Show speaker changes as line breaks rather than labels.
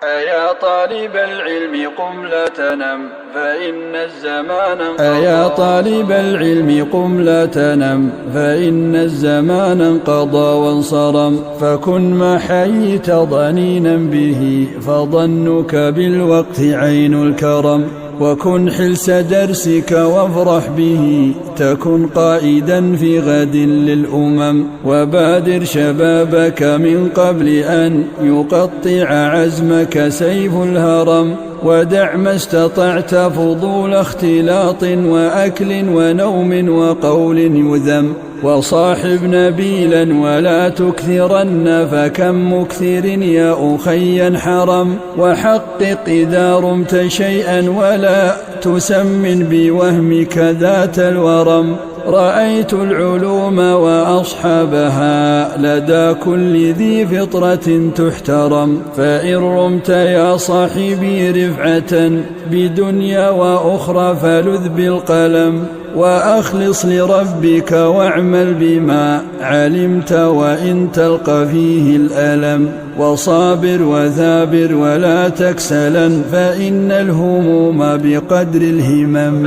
أيا طالب العلم قم لا تنم فإن الزمان أيا طالب العلم قم لا تنم فإن الزمان انقضى وانصرم فكن ما حييت ضنينا به فظنك بالوقت عين الكرم وكن حلس درسك وافرح به تكن قائدا في غد للأمم وبادر شبابك من قبل أن يقطع عزمك سيف الهرم ودع ما استطعت فضول اختلاط وأكل ونوم وقول يذم وصاحب نبيلا ولا تكثرن فكم مكثر يا أخي حرم وحقق إذا رمت شيئا ولا تسمن بوهمك ذات الورم رأيت العلوم وأصحابها لدى كل ذي فطرة تحترم فإن رمت يا صاحبي رفعة بدنيا وأخرى فلذ بالقلم وأخلص لربك واعمل بما علمت وإن تلقى فيه الألم وصابر وثابر ولا تكسلا فإن الهموم بقدر الهمم